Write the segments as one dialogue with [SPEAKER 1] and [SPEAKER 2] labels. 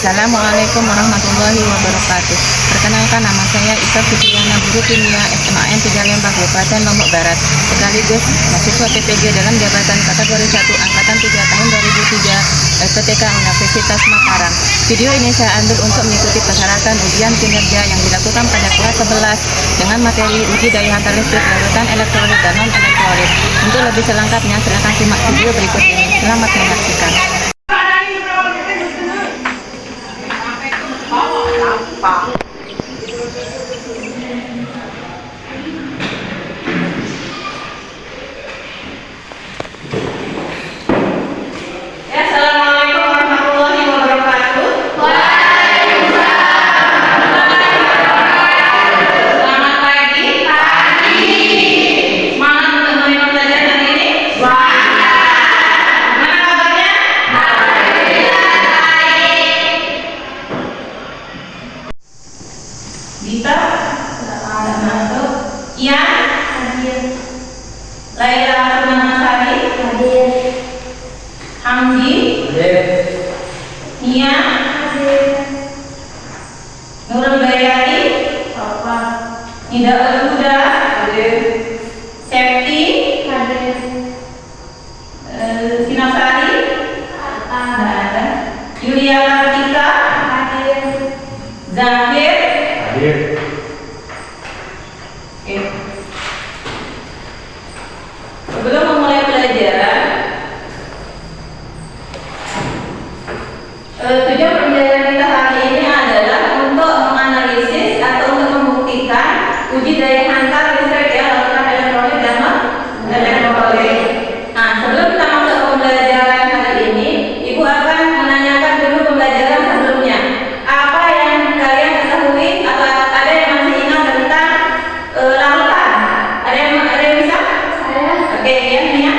[SPEAKER 1] Assalamualaikum warahmatullahi wabarakatuh. Perkenalkan, nama saya Ika Fitriana, guru kimia SMAN 3 Lembang, Kabupaten Lombok Barat, sekaligus mahasiswa PPG dalam jabatan kategori 1 angkatan 3 tahun 2003 SPTK Universitas Mataram. Video ini saya ambil untuk mengikuti persyaratan ujian kinerja yang dilakukan pada kelas 11 dengan materi uji daya hantar listrik larutan elektrolit dan non elektrolit. Untuk lebih selengkapnya silakan simak video berikut ini. Selamat menyaksikan.
[SPEAKER 2] Assalamualaikum warahmatullahi wabarakatuh. Selamat pagi. Semangat untuk menerima pelajaran hari ini. Gimana kabarnya? Dita, sudah masuk. Ian, Laila Permanasari, Hamdi, Nia, Nurul Bayati, Nida Ulhuda, Septi, Sinasari, Yulia Kartika, Zahir. Oke. Sebelum memulai pelajaran, tujuan pembelajaran kita hari ini adalah untuk menganalisis atau untuk membuktikan uji daya hantar listrik larutan elektrolit dan non elektrolit. Nah, sebelum kita masuk ke pembelajaran hari ini, Ibu akan menanyakan dulu pembelajaran sebelumnya. Apa yang kalian ketahui atau ada yang masih ingat tentang larutan? Ada yang bisa? Oke, ya.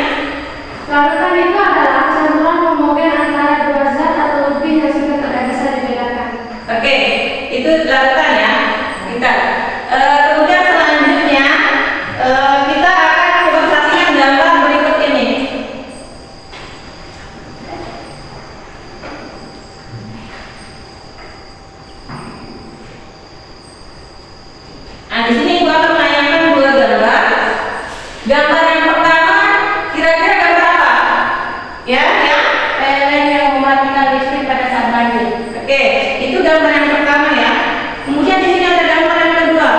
[SPEAKER 3] Larutan itu adalah campuran homogen antara dua zat atau lebih yang sudah tidak bisa dibedakan.
[SPEAKER 2] Oke, itu larutan ya. Kemudian selanjutnya kita akan coba perhatikan gambar berikut ini. Nah, di sini gua akan menanyakan dua gambar. Gambar yang pertama, kira-kira gambar apa? Ya.
[SPEAKER 3] PLN yang mematikan listrik pada saat banjir.
[SPEAKER 2] Oke, itu gambar yang pertama ya. Kemudian di sini ada gambar yang kedua.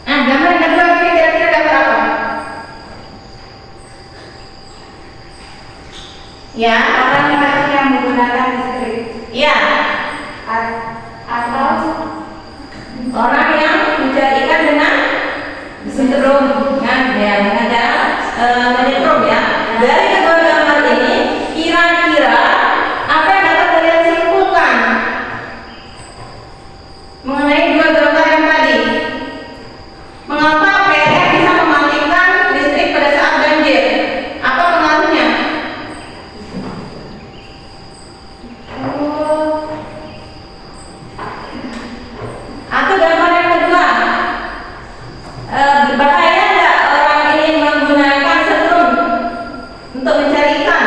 [SPEAKER 2] Nah, gambar yang kedua kira-kira gambar apa? Ya,
[SPEAKER 3] Orang yang menggunakan listrik
[SPEAKER 2] ya.
[SPEAKER 3] atau
[SPEAKER 2] Orang yang mencari ikan dengan setrum, kan? Ya, dengan cara menyetrum ya. Dari kedua gambar ini, kira-kira apa yang dapat kalian simpulkan mengenai dua gambar yang tadi? Mengapa PLN bisa mematikan listrik pada saat banjir? Apa pengaruhnya? Atau gambar yang kedua, bahaya nggak orang ini menggunakan setrum untuk mencari ikan?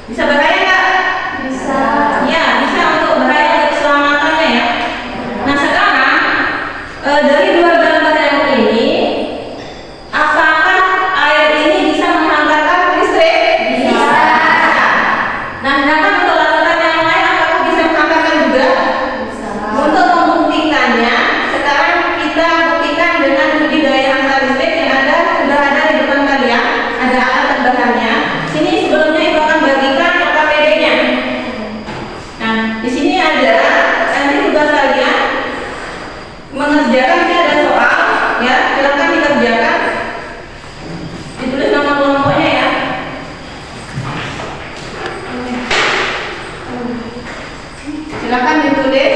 [SPEAKER 2] Bisa bahaya nggak?
[SPEAKER 3] bisa
[SPEAKER 2] Ya, bisa untuk bahaya untuk keselamatannya ya. Nah, sekarang dari dua gambar yang ini, apakah air ini bisa menghantarkan listrik?
[SPEAKER 3] Bisa.
[SPEAKER 2] Nah, sedangkan untuk larutan yang lain apakah bisa menghantarkan juga? Untuk membuktikannya, sekarang kita buktikan dengan uji daya hantar listrik yang sudah ada di depan kalian. Ada alat tambahannya. Sini sebelumnya Ibu akan bagikan KPD-nya. Nah, di sini ada nanti tugas kalian mengerjakan. Ini ada soal, ya. Silakan dikerjakan. Ditulis nama kelompoknya ya. Silakan ditulis.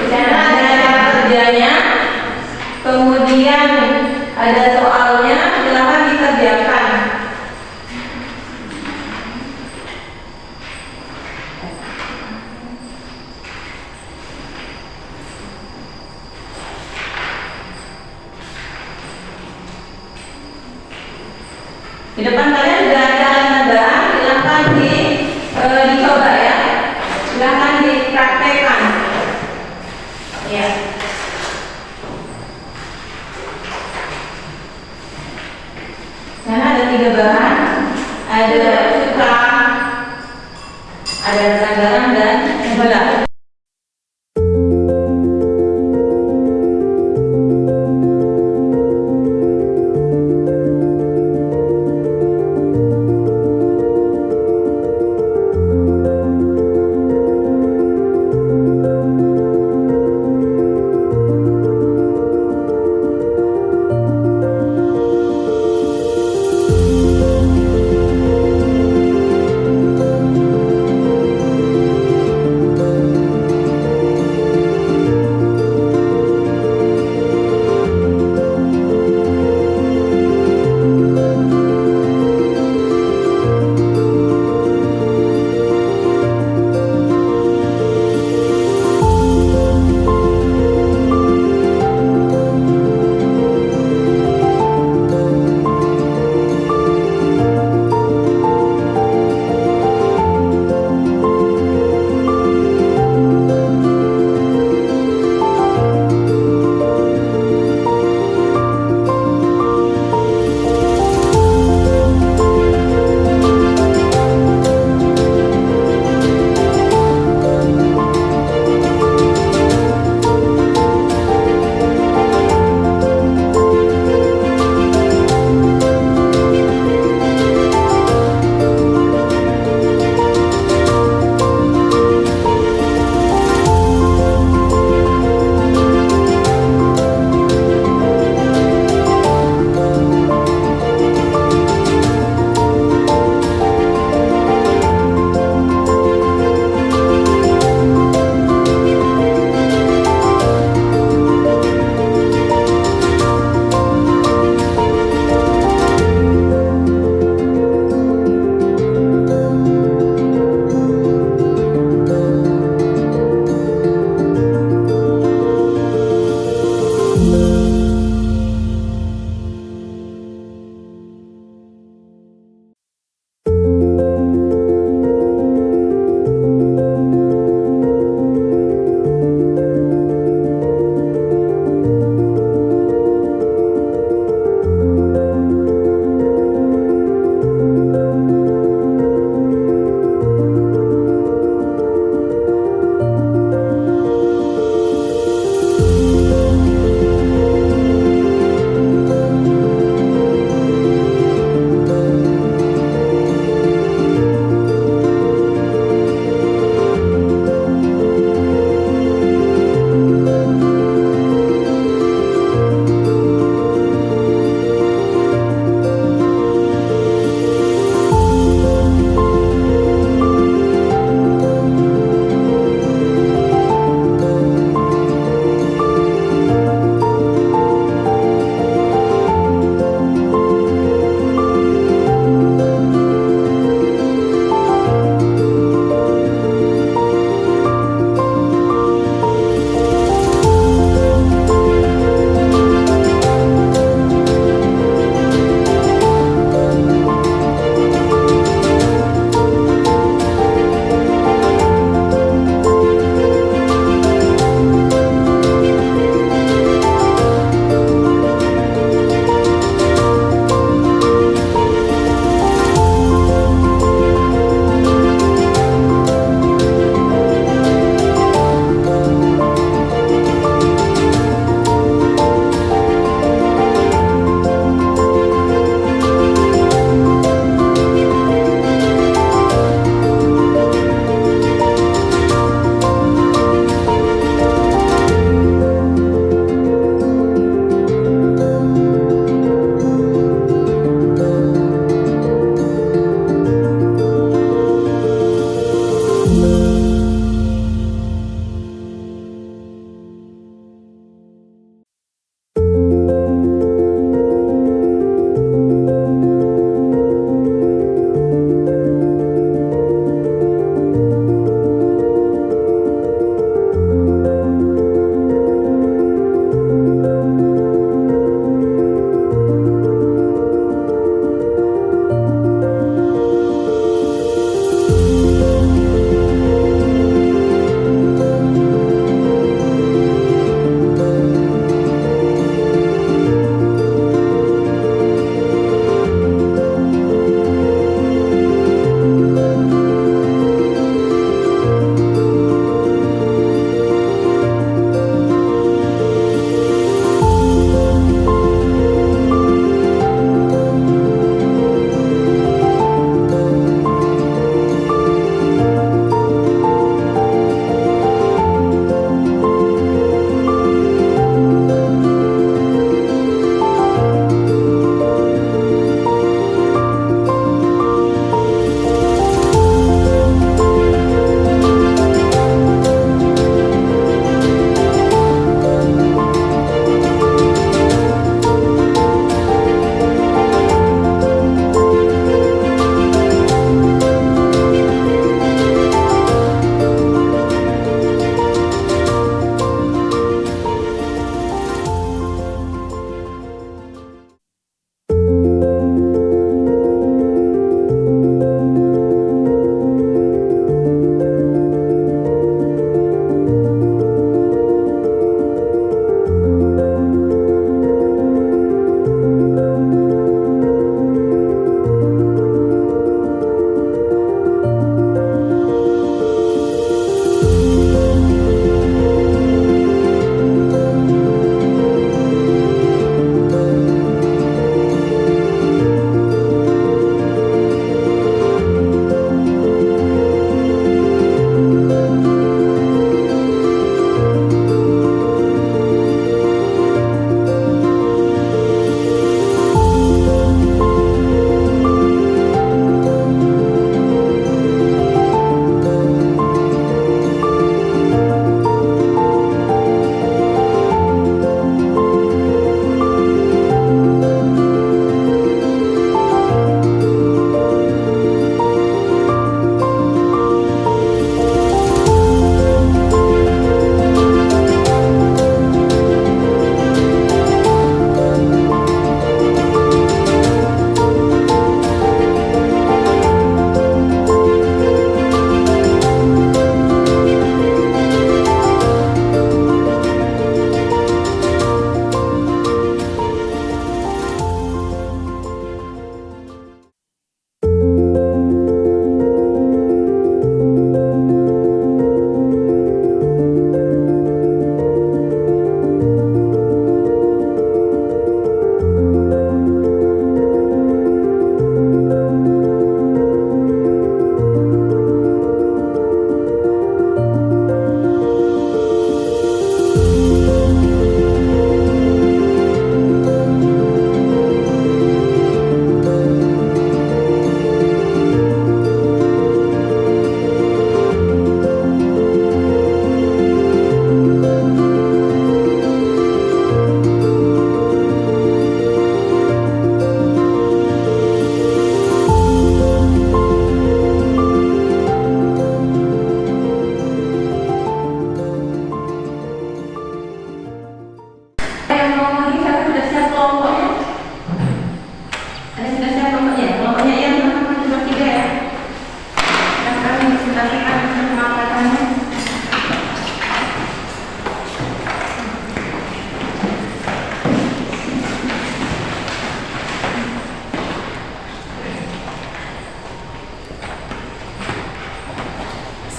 [SPEAKER 2] Di sana ada cara kerjanya. Kemudian ada soalnya. Silakan dikerjakan. Di depan kalian sudah ada alat tambahan, silakan ada sutra, ada garam dan gula.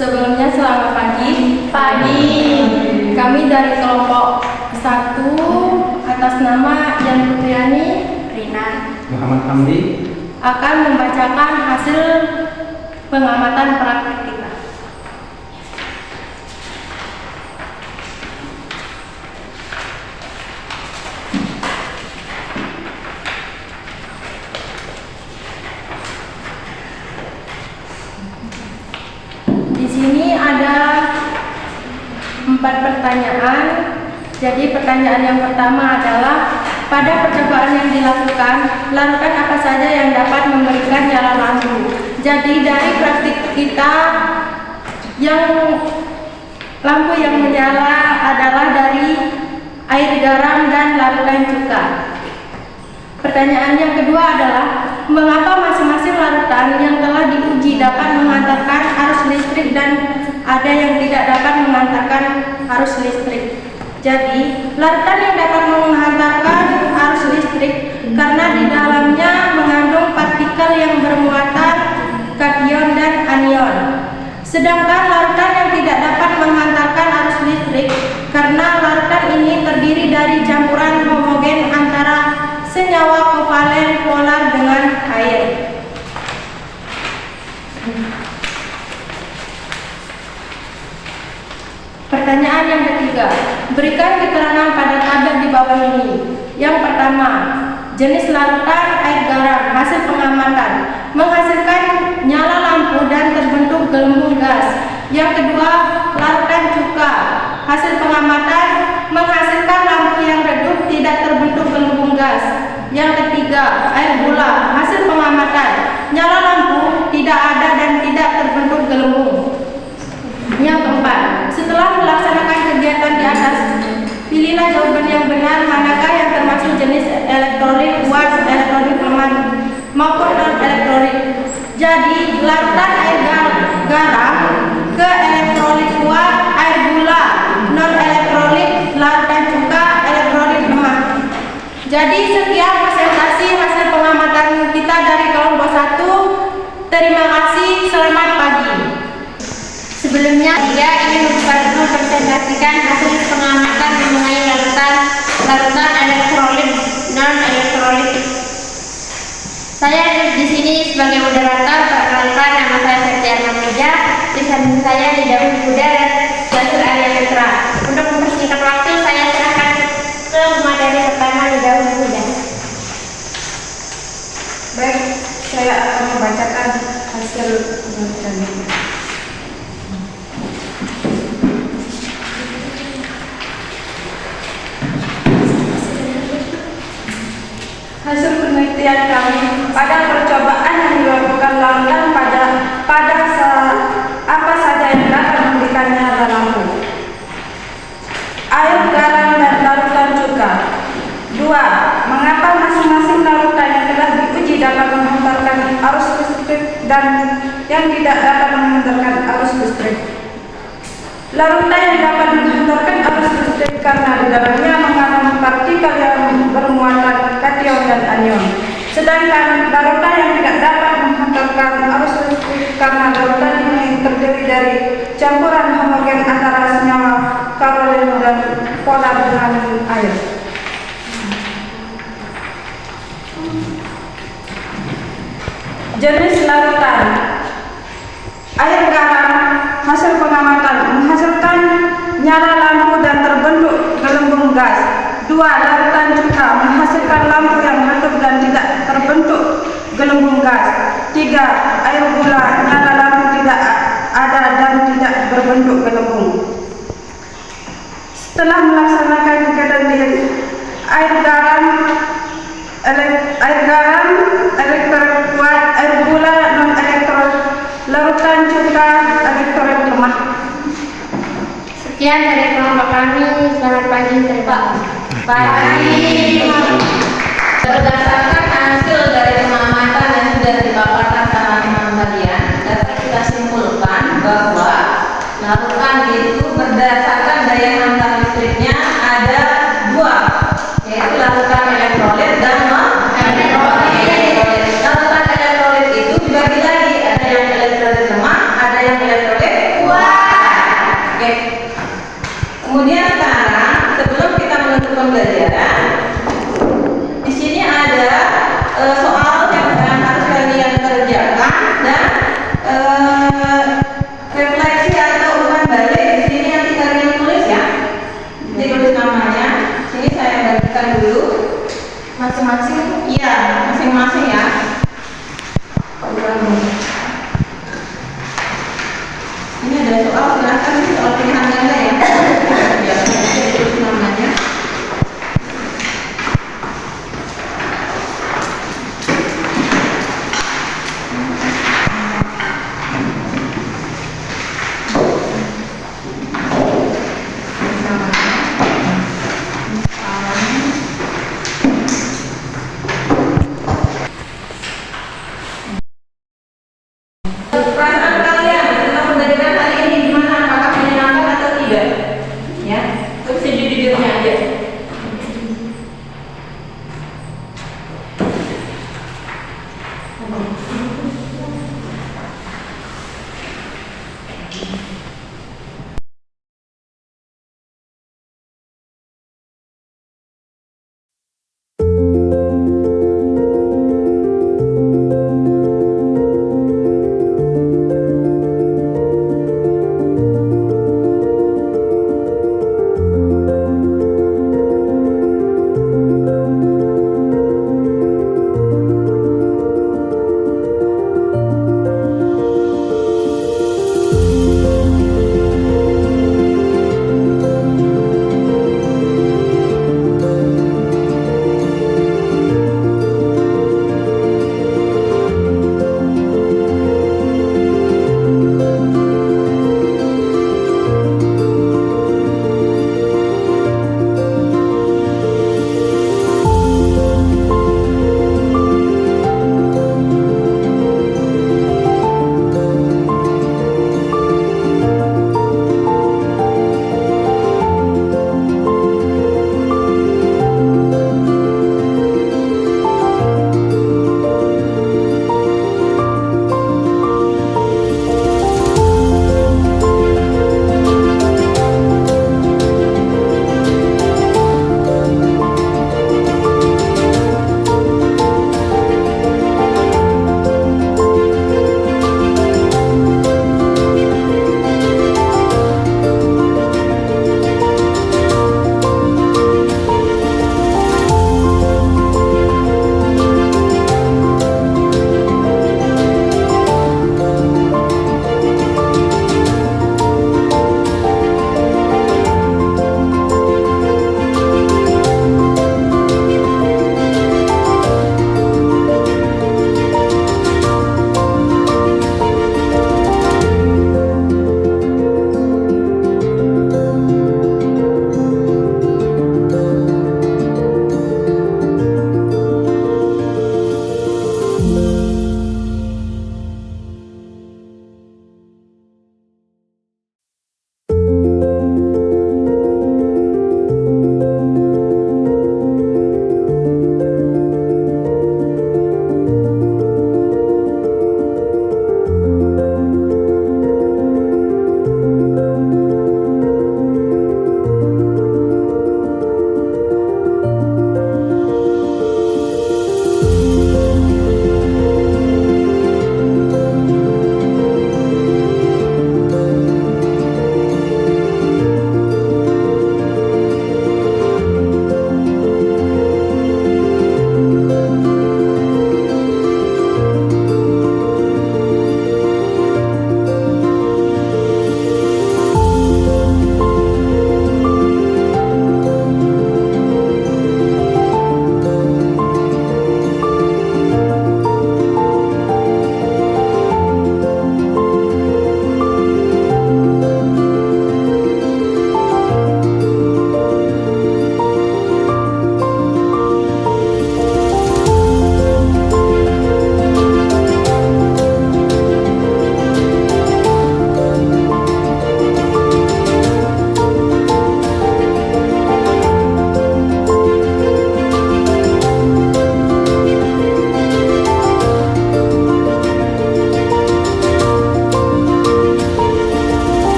[SPEAKER 3] Sebelumnya selamat pagi. Pagi. Kami dari kelompok 1 atas nama Yan Putriani, Rina,
[SPEAKER 4] Muhammad Hamdi
[SPEAKER 3] akan membacakan hasil pengamatan praktik kita. Di sini ada 4 pertanyaan. Jadi pertanyaan yang pertama adalah, pada percobaan yang dilakukan, larutan apa saja yang dapat memberikan nyala lampu? Jadi dari praktik kita, yang lampu yang menyala adalah dari air garam dan larutan cuka. Pertanyaan yang kedua adalah, mengapa masing-masing larutan yang telah diuji dapat mengantarkan arus listrik dan ada yang tidak dapat mengantarkan arus listrik? Jadi, larutan yang dapat menghantarkan arus listrik karena di dalamnya mengandung partikel yang bermuatan kation dan anion. Sedangkan larutan yang tidak dapat menghantarkan arus listrik karena larutan ini terdiri dari campuran homogen antara senyawa kovalen polar dengan air. Pertanyaan yang ketiga, berikan keterangan pada tabel di bawah ini. Yang pertama, jenis larutan air garam, hasil pengamatan, menghasilkan nyala lampu dan terbentuk gelembung gas. Yang kedua, larutan cuka, hasil pengamatan, menghasilkan lampu yang redup tidak terbentuk gelembung gas. Yang ketiga, air gula, hasil pengamatan, nyala lampu tidak ada dan tidak terbentuk gelembung. Yang keempat, setelah melaksanakan kegiatan di atas, pilihlah jawaban yang benar manakah yang termasuk jenis elektrolit kuat, elektrolit lemah maupun non elektrolit. Jadi larutan air garam ke elektrolit kuat, air gula, non elektrolit, larutan cuka, elektrolit lemah. Jadi sekian presentasi hasil pengamatan kita dari kelompok 1. Terima kasih, selamat pagi.
[SPEAKER 5] Sebelumnya, dia ingin mempresentasikan hasil pengamatan mengenai larutan elektrolit non elektrolit. Saya di sini sebagai moderator. Perkenalkan, nama saya Septiana Meja. Di samping saya Lidah Huda dan Jasur Arya Petra. Untuk mempersingkat waktu, saya serahkan ke materi pertama Lidah Huda.
[SPEAKER 2] Baik, saya akan membacakan hasil penelitian ini. Hasil penelitian kami pada percobaan yang dilakukan larutan apa saja yang dapat memberikan nyala lampu. Air garam dan larutan cuka. 2. Mengapa masing-masing larutan yang telah diuji dapat menghantarkan arus listrik dan yang tidak dapat menghantarkan arus listrik? Larutan yang dapat menghantarkan arus listrik karena di dalamnya mengandung partikel yang bermuatan kation dan anion. Sedangkan larutan yang tidak dapat menghantarkan arus listrik karena larutan ini terdiri dari campuran homogen antara senyawa kovalen dan polar dengan air. Jenis larutan air garam, hasil pengamatan, menghasilkan nyala lampu dan terbentuk gelembung gas. 2. Larutan cuka, menghasilkan lampu yang redup dan tidak terbentuk gelembung gas. 3. Air gula, nyala lampu tidak ada dan tidak berbentuk gelembung. Setelah melaksanakan kegiatan di air garam, elektrolit kuat, air gula, non elektrolit, larutan cuka, elektrolit lemah.
[SPEAKER 5] Sekian dari kelompok kami. Selamat pagi, terima kasih.
[SPEAKER 1] Berdasarkan hasil dari pengamatan yang sudah dipaparkan teman-teman kalian, dapat kita simpulkan bahwa larutan itu berdasarkan daya hantar listriknya ada 2, yaitu larutan elektrolit dan non elektrolit. Larutan elektrolit itu dibagi lagi, ada yang elektrolit lemah, ada yang elektrolit kuat.
[SPEAKER 3] masing-masing.
[SPEAKER 2] Iya, masing-masing ya. Ini ada soal, silahkan. Ini soal pilihan ganda ya. Ya, itu namanya.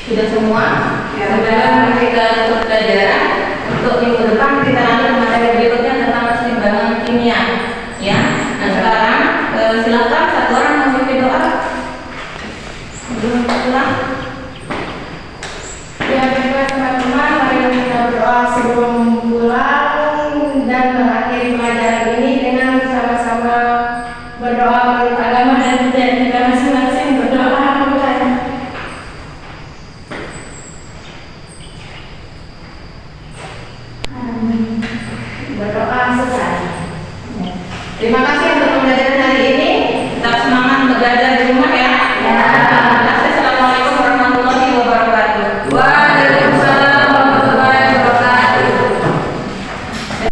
[SPEAKER 2] Sudah semua? Sekarang kita untuk pelajaran. Untuk minggu depan kita lanjut materi berikutnya tentang keseimbangan kimia. Ya. Nah sekarang silakan